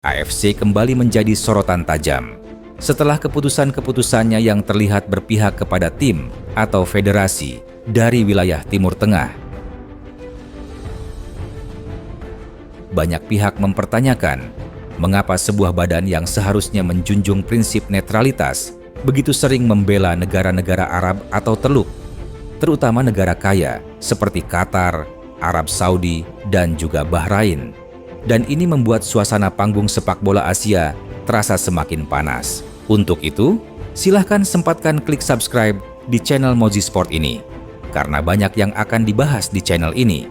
AFC kembali menjadi sorotan tajam setelah keputusan-keputusannya yang terlihat berpihak kepada tim atau federasi dari wilayah Timur Tengah. Banyak pihak mempertanyakan mengapa sebuah badan yang seharusnya menjunjung prinsip netralitas begitu sering membela negara-negara Arab atau Teluk, terutama negara kaya seperti Qatar, Arab Saudi, dan juga Bahrain. Dan ini membuat suasana panggung sepak bola Asia terasa semakin panas. Untuk itu, silahkan sempatkan klik subscribe di channel Mozi Sport ini, karena banyak yang akan dibahas di channel ini.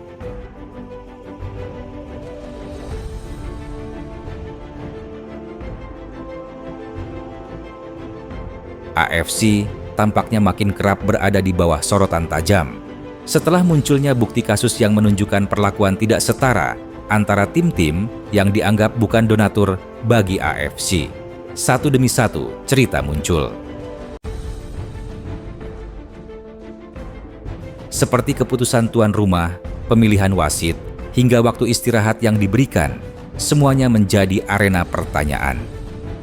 AFC tampaknya makin kerap berada di bawah sorotan tajam setelah munculnya bukti kasus yang menunjukkan perlakuan tidak setara antara tim-tim yang dianggap bukan donatur bagi AFC. Satu demi satu cerita muncul. Seperti keputusan tuan rumah, pemilihan wasit, hingga waktu istirahat yang diberikan, semuanya menjadi arena pertanyaan.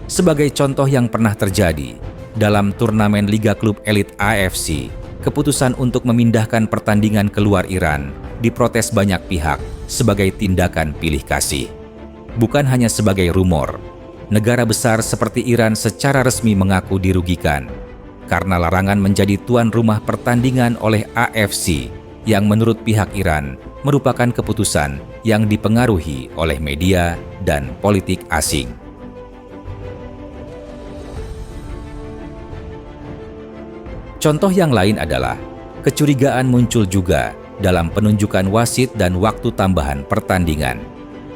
Sebagai contoh yang pernah terjadi, dalam turnamen Liga Klub Elit AFC, keputusan untuk memindahkan pertandingan keluar Iran diprotes banyak pihak sebagai tindakan pilih kasih. Bukan hanya sebagai rumor, negara besar seperti Iran secara resmi mengaku dirugikan karena larangan menjadi tuan rumah pertandingan oleh AFC yang menurut pihak Iran merupakan keputusan yang dipengaruhi oleh media dan politik asing. Contoh yang lain adalah kecurigaan muncul juga dalam penunjukan wasit dan waktu tambahan pertandingan.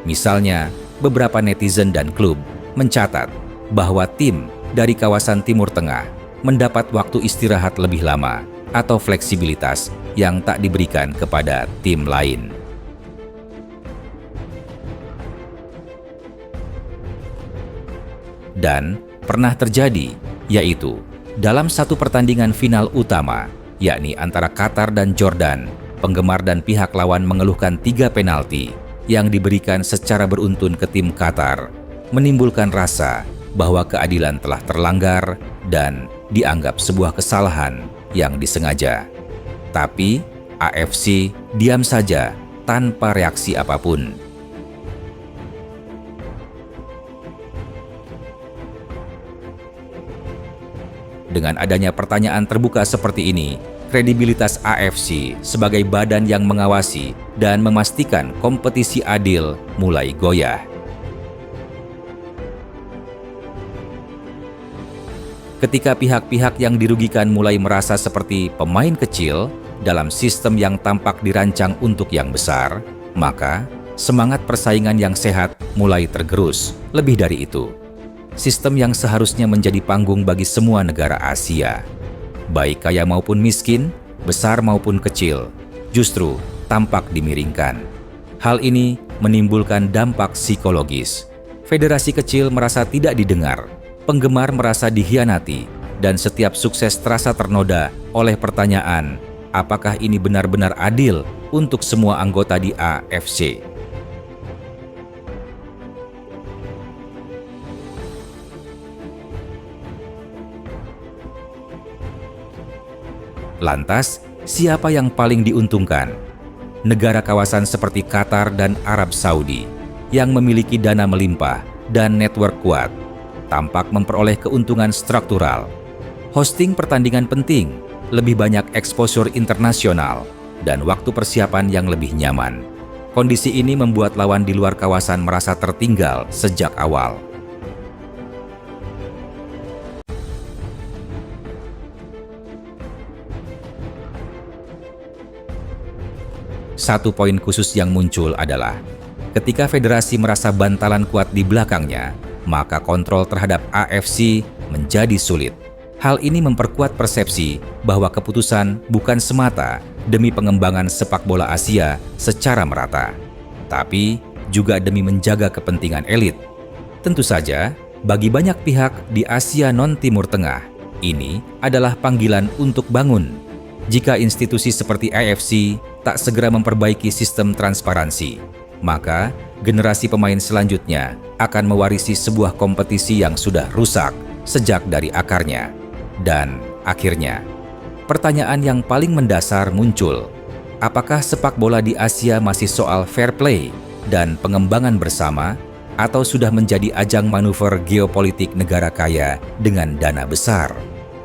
Misalnya, beberapa netizen dan klub mencatat bahwa tim dari kawasan Timur Tengah mendapat waktu istirahat lebih lama atau fleksibilitas yang tak diberikan kepada tim lain. Dan pernah terjadi, yaitu dalam satu pertandingan final utama, yakni antara Qatar dan Jordan, penggemar dan pihak lawan mengeluhkan 3 penalti yang diberikan secara beruntun ke tim Qatar, menimbulkan rasa bahwa keadilan telah terlanggar dan dianggap sebuah kesalahan yang disengaja. Tapi AFC diam saja tanpa reaksi apapun. Dengan adanya pertanyaan terbuka seperti ini, kredibilitas AFC sebagai badan yang mengawasi dan memastikan kompetisi adil mulai goyah. Ketika pihak-pihak yang dirugikan mulai merasa seperti pemain kecil dalam sistem yang tampak dirancang untuk yang besar, maka semangat persaingan yang sehat mulai tergerus. Lebih dari itu, sistem yang seharusnya menjadi panggung bagi semua negara Asia, baik kaya maupun miskin, besar maupun kecil, justru tampak dimiringkan. Hal ini menimbulkan dampak psikologis. Federasi kecil merasa tidak didengar, penggemar merasa dikhianati, dan setiap sukses terasa ternoda oleh pertanyaan, apakah ini benar-benar adil untuk semua anggota di AFC? Lantas, siapa yang paling diuntungkan? Negara kawasan seperti Qatar dan Arab Saudi yang memiliki dana melimpah dan network kuat tampak memperoleh keuntungan struktural. Hosting pertandingan penting, lebih banyak exposure internasional, dan waktu persiapan yang lebih nyaman. Kondisi ini membuat lawan di luar kawasan merasa tertinggal sejak awal. Satu poin khusus yang muncul adalah ketika federasi merasa bantalan kuat di belakangnya, maka kontrol terhadap AFC menjadi sulit. Hal ini memperkuat persepsi bahwa keputusan bukan semata demi pengembangan sepak bola Asia secara merata, tapi juga demi menjaga kepentingan elit. Tentu saja, bagi banyak pihak di Asia non-Timur Tengah, ini adalah panggilan untuk bangun. Jika institusi seperti AFC tak segera memperbaiki sistem transparansi, maka generasi pemain selanjutnya akan mewarisi sebuah kompetisi yang sudah rusak sejak dari akarnya. Dan akhirnya, pertanyaan yang paling mendasar muncul. Apakah sepak bola di Asia masih soal fair play dan pengembangan bersama, atau sudah menjadi ajang manuver geopolitik negara kaya dengan dana besar?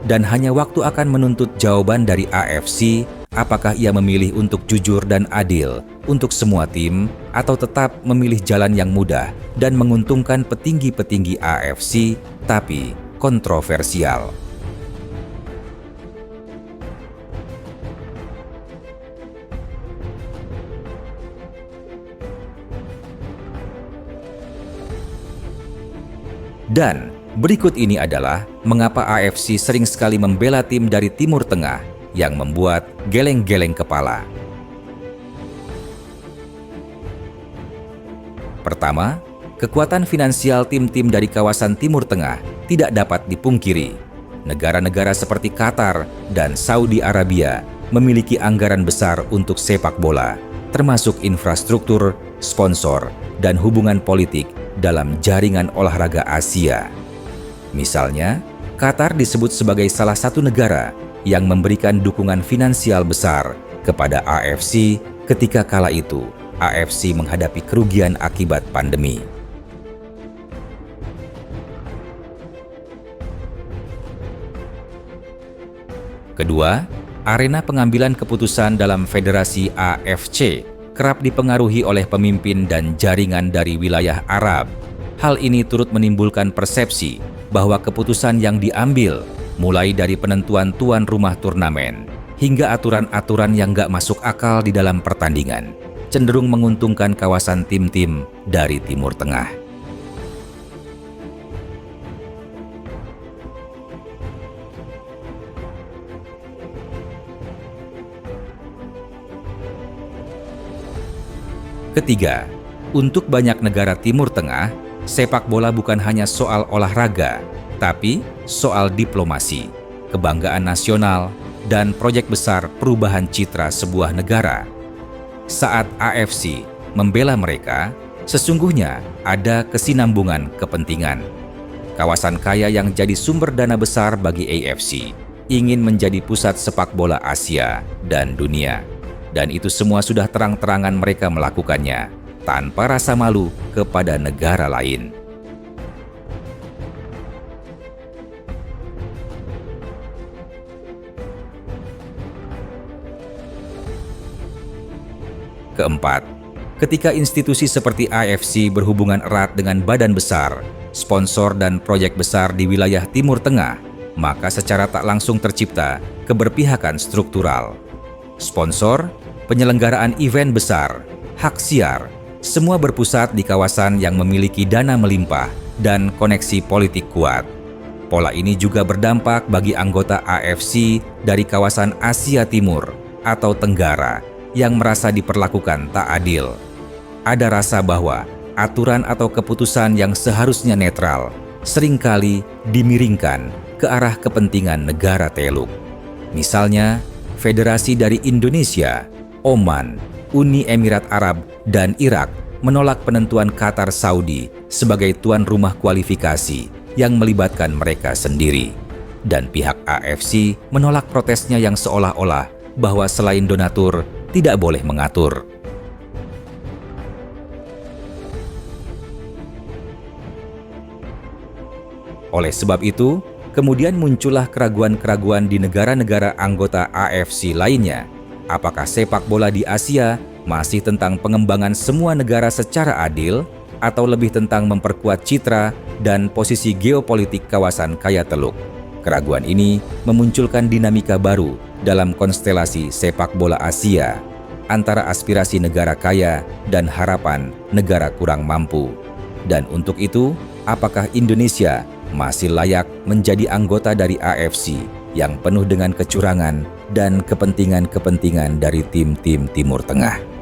Dan hanya waktu akan menuntut jawaban dari AFC, apakah ia memilih untuk jujur dan adil untuk semua tim, atau tetap memilih jalan yang mudah dan menguntungkan petinggi-petinggi AFC, tapi kontroversial. Dan berikut ini adalah mengapa AFC sering sekali membela tim dari Timur Tengah yang membuat geleng-geleng kepala. Pertama, kekuatan finansial tim-tim dari kawasan Timur Tengah tidak dapat dipungkiri. Negara-negara seperti Qatar dan Saudi Arabia memiliki anggaran besar untuk sepak bola, termasuk infrastruktur, sponsor, dan hubungan politik dalam jaringan olahraga Asia. Misalnya, Qatar disebut sebagai salah satu negara yang memberikan dukungan finansial besar kepada AFC ketika kala itu AFC menghadapi kerugian akibat pandemi. Kedua, arena pengambilan keputusan dalam Federasi AFC kerap dipengaruhi oleh pemimpin dan jaringan dari wilayah Arab. Hal ini turut menimbulkan persepsi bahwa keputusan yang diambil, mulai dari penentuan tuan rumah turnamen hingga aturan-aturan yang gak masuk akal di dalam pertandingan, cenderung menguntungkan kawasan tim-tim dari Timur Tengah. Ketiga, untuk banyak negara Timur Tengah, sepak bola bukan hanya soal olahraga, tapi soal diplomasi, kebanggaan nasional, dan proyek besar perubahan citra sebuah negara. Saat AFC membela mereka, sesungguhnya ada kesinambungan kepentingan. Kawasan kaya yang jadi sumber dana besar bagi AFC ingin menjadi pusat sepak bola Asia dan dunia. Dan itu semua sudah terang-terangan mereka melakukannya, tanpa rasa malu kepada negara lain. Keempat, ketika institusi seperti AFC berhubungan erat dengan badan besar, sponsor dan proyek besar di wilayah Timur Tengah, maka secara tak langsung tercipta keberpihakan struktural. Sponsor, penyelenggaraan event besar, hak siar, semua berpusat di kawasan yang memiliki dana melimpah dan koneksi politik kuat. Pola ini juga berdampak bagi anggota AFC dari kawasan Asia Timur atau Tenggara yang merasa diperlakukan tak adil. Ada rasa bahwa aturan atau keputusan yang seharusnya netral seringkali dimiringkan ke arah kepentingan negara teluk. Misalnya, federasi dari Indonesia, Oman, Uni Emirat Arab, dan Irak menolak penentuan Qatar Saudi sebagai tuan rumah kualifikasi yang melibatkan mereka sendiri. Dan pihak AFC menolak protesnya yang seolah-olah bahwa selain donatur, tidak boleh mengatur. Oleh sebab itu, kemudian muncullah keraguan-keraguan di negara-negara anggota AFC lainnya. Apakah sepak bola di Asia masih tentang pengembangan semua negara secara adil, atau lebih tentang memperkuat citra dan posisi geopolitik kawasan kaya teluk? Keraguan ini memunculkan dinamika baru dalam konstelasi sepak bola Asia, antara aspirasi negara kaya dan harapan negara kurang mampu. Dan untuk itu, apakah Indonesia masih layak menjadi anggota dari AFC yang penuh dengan kecurangan dan kepentingan-kepentingan dari tim-tim Timur Tengah?